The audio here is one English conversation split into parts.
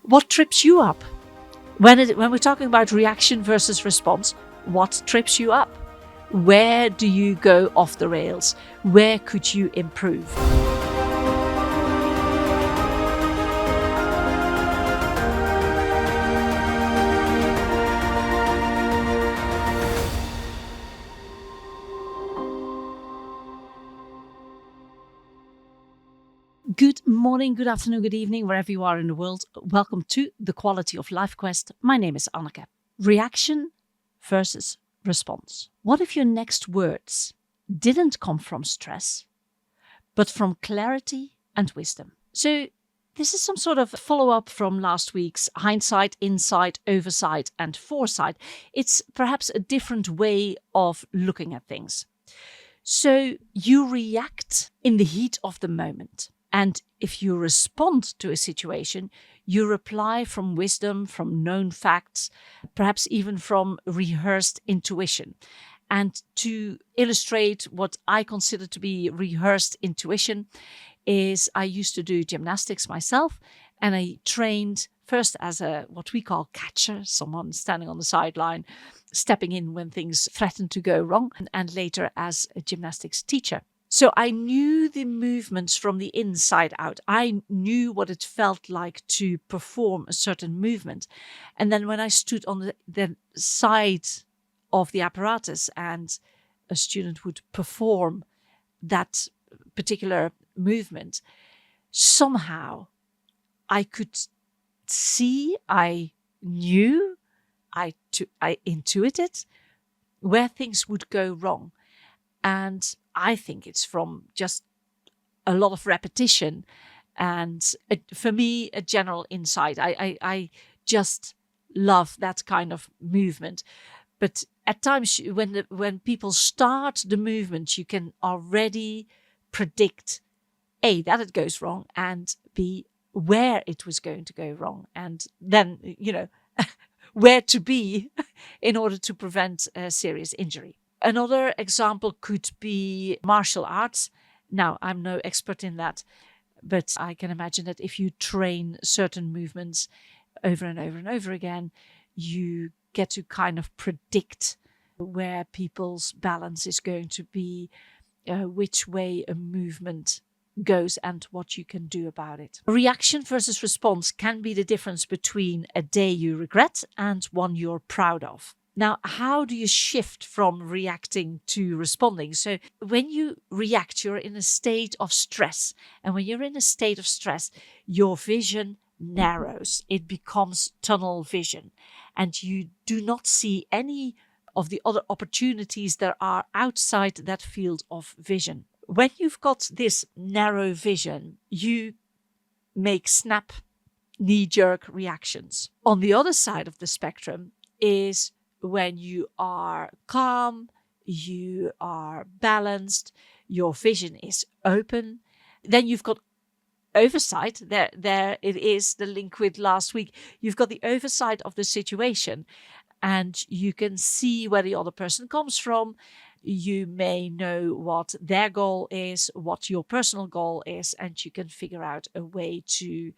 What trips you up? When we're talking about reaction versus response, what trips you up? Where do you go off the rails? Where could you improve? Good morning, good afternoon, good evening, wherever you are in the world. Welcome to the Quality of Life Quest. My name is Anneke. Reaction versus response. What if your next words didn't come from stress, but from clarity and wisdom? So this is some sort of follow-up from last week's hindsight, insight, oversight, and foresight. It's perhaps a different way of looking at things. So you react in the heat of the moment. And if you respond to a situation, you reply from wisdom, from known facts, perhaps even from rehearsed intuition. And to illustrate what I consider to be rehearsed intuition is I used to do gymnastics myself, and I trained first as what we call catcher, someone standing on the sideline, stepping in when things threatened to go wrong, and later as a gymnastics teacher. So I knew the movements from the inside out. I knew what it felt like to perform a certain movement. And then when I stood on the side of the apparatus and a student would perform that particular movement, somehow I could see, I knew, I intuited where things would go wrong. And I think it's from just a lot of repetition and for me, a general insight. I just love that kind of movement. But at times when people start the movement, you can already predict A, that it goes wrong, and B, where it was going to go wrong. And then, where to be in order to prevent a serious injury. Another example could be martial arts. Now, I'm no expert in that, but I can imagine that if you train certain movements over and over and over again, you get to kind of predict where people's balance is going to be, which way a movement goes and what you can do about it. Reaction versus response can be the difference between a day you regret and one you're proud of. Now, how do you shift from reacting to responding? So when you react, you're in a state of stress. And when you're in a state of stress, your vision narrows. It becomes tunnel vision. And you do not see any of the other opportunities that are outside that field of vision. When you've got this narrow vision, you make snap, knee-jerk reactions. On the other side of the spectrum is when you are calm, you are balanced, your vision is open, then you've got oversight. There it is, the link with last week. You've got the oversight of the situation and you can see where the other person comes from. You may know what their goal is, what your personal goal is, and you can figure out a way to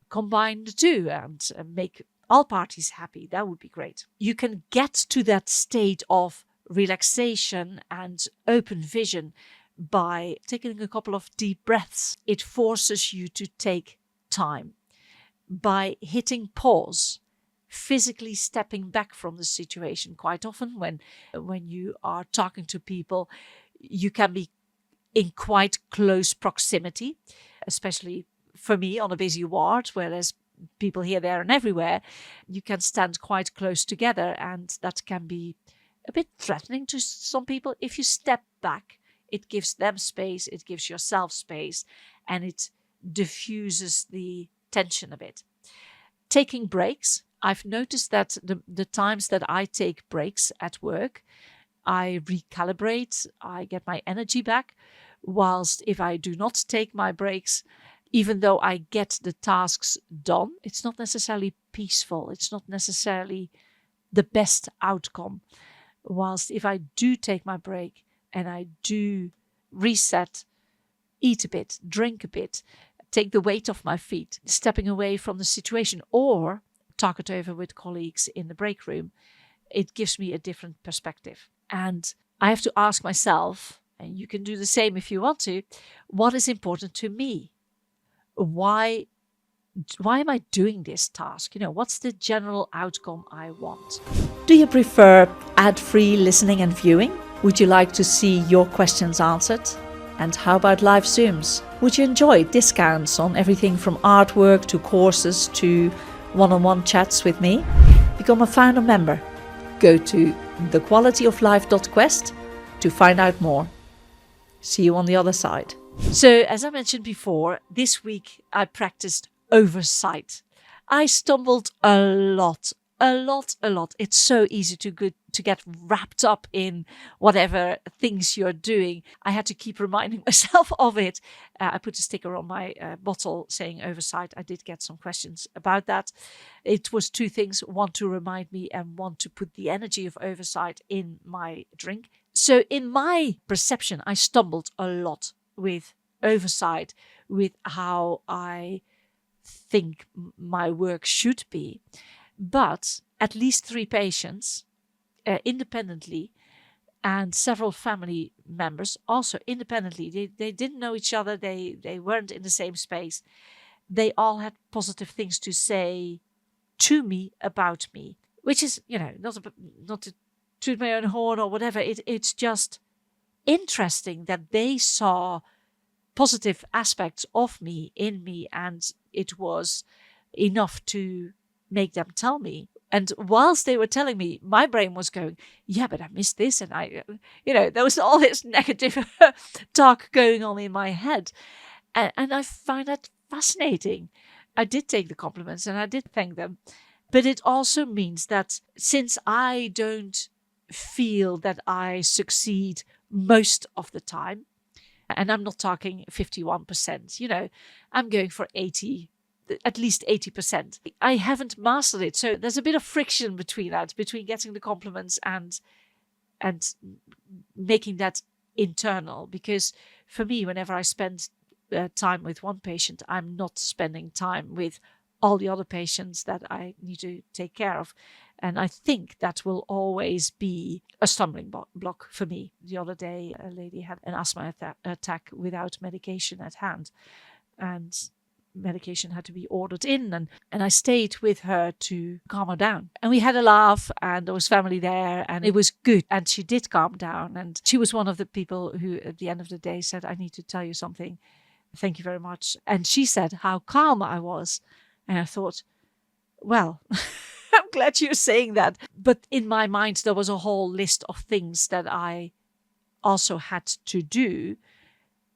combine the two and make all parties happy. That would be great. You can get to that state of relaxation and open vision by taking a couple of deep breaths. It forces you to take time. By hitting pause, physically stepping back from the situation. Quite often when you are talking to people, you can be in quite close proximity, especially for me on a busy ward where there's people here, there and everywhere. You can stand quite close together and that can be a bit threatening to some people. If you step back, it gives them space, it gives yourself space, and it diffuses the tension a bit. Taking breaks. I've noticed that the times that I take breaks at work, I recalibrate, I get my energy back. Whilst if I do not take my breaks, even though I get the tasks done, it's not necessarily peaceful. It's not necessarily the best outcome. Whilst if I do take my break and I do reset, eat a bit, drink a bit, take the weight off my feet, stepping away from the situation, or talk it over with colleagues in the break room. It gives me a different perspective. And I have to ask myself, and you can do the same if you want to, what is important to me? Why am I doing this task? What's the general outcome I want? Do you prefer ad-free listening and viewing? Would you like to see your questions answered? And how about live Zooms? Would you enjoy discounts on everything from artwork to courses to one-on-one chats with me? Become a founder member. Go to thequalityoflife.quest to find out more. See you on the other side. So, as I mentioned before, this week I practiced oversight. I stumbled a lot. It's so easy to get wrapped up in whatever things you're doing. I had to keep reminding myself of it. I put a sticker on my bottle saying oversight. I did get some questions about that. It was two things, one to remind me and one to put the energy of oversight in my drink. So in my perception, I stumbled a lot with oversight, with how I think my work should be. But at least 3 patients independently and several family members also independently, they didn't know each other, they weren't in the same space. They all had positive things to say to me about me, which is, not to toot my own horn or whatever. It's just interesting that they saw positive aspects of me in me, and it was enough to make them tell me. And whilst they were telling me, my brain was going, yeah, but I missed this. And there was all this negative talk going on in my head. And I find that fascinating. I did take the compliments and I did thank them. But it also means that since I don't feel that I succeed most of the time, and I'm not talking 51%, I'm going for 80%. At least 80%. I haven't mastered it. So there's a bit of friction between getting the compliments and making that internal. Because for me, whenever I spend time with one patient, I'm not spending time with all the other patients that I need to take care of. And I think that will always be a stumbling block for me. The other day, a lady had an asthma attack without medication at hand. And medication had to be ordered in, and I stayed with her to calm her down. And we had a laugh, and there was family there, and it was good. And she did calm down. And she was one of the people who, at the end of the day, said, I need to tell you something. Thank you very much. And she said how calm I was. And I thought, well, I'm glad you're saying that. But in my mind, there was a whole list of things that I also had to do.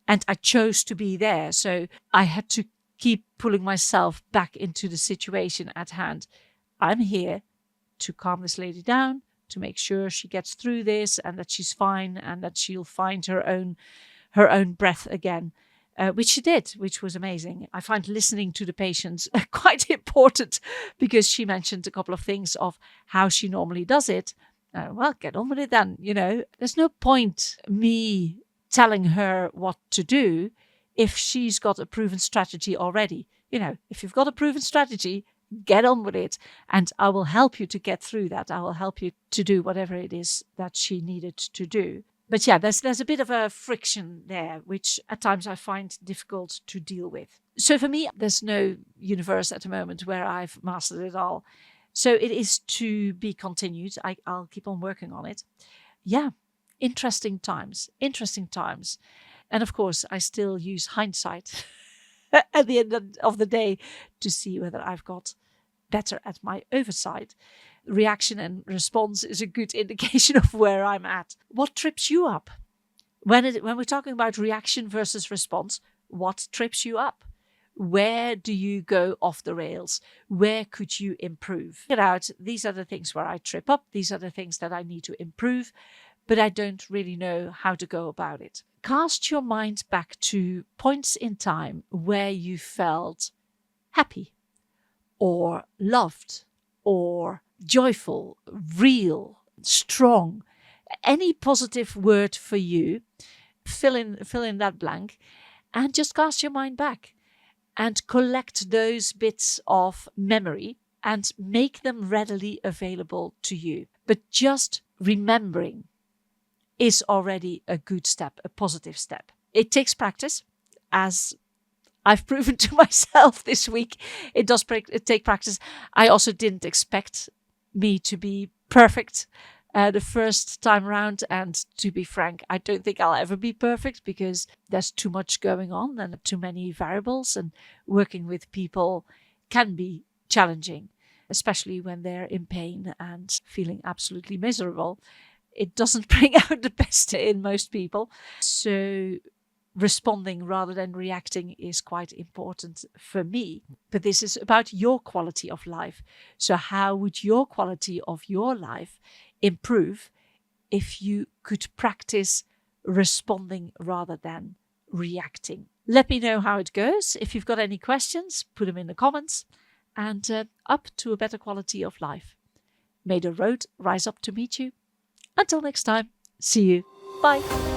And I chose to be there. So I had to keep pulling myself back into the situation at hand. I'm here to calm this lady down, to make sure she gets through this and that she's fine and that she'll find her own breath again, which she did, which was amazing. I find listening to the patients quite important because she mentioned a couple of things of how she normally does it. Well, get on with it then, There's no point me telling her what to do if she's got a proven strategy already. If you've got a proven strategy, get on with it. And I will help you to get through that. I will help you to do whatever it is that she needed to do. But yeah, there's a bit of a friction there, which at times I find difficult to deal with. So for me, there's no universe at the moment where I've mastered it all. So it is to be continued. I'll keep on working on it. Yeah, interesting times. And of course, I still use hindsight at the end of the day to see whether I've got better at my oversight. Reaction and response is a good indication of where I'm at. What trips you up? When we're talking about reaction versus response, what trips you up? Where do you go off the rails? Where could you improve? Get out. These are the things where I trip up. These are the things that I need to improve, but I don't really know how to go about it. Cast your mind back to points in time where you felt happy or loved or joyful, real, strong. Any positive word for you, fill in that blank and just cast your mind back and collect those bits of memory and make them readily available to you. But just remembering is already a good step, a positive step. It takes practice, as I've proven to myself this week. It does take practice. I also didn't expect me to be perfect the first time around. And to be frank, I don't think I'll ever be perfect because there's too much going on and too many variables. And working with people can be challenging, especially when they're in pain and feeling absolutely miserable. It doesn't bring out the best in most people. So responding rather than reacting is quite important for me. But this is about your quality of life. So how would your quality of your life improve if you could practice responding rather than reacting? Let me know how it goes. If you've got any questions, put them in the comments. And up to a better quality of life. May the road rise up to meet you. Until next time, see you. Bye.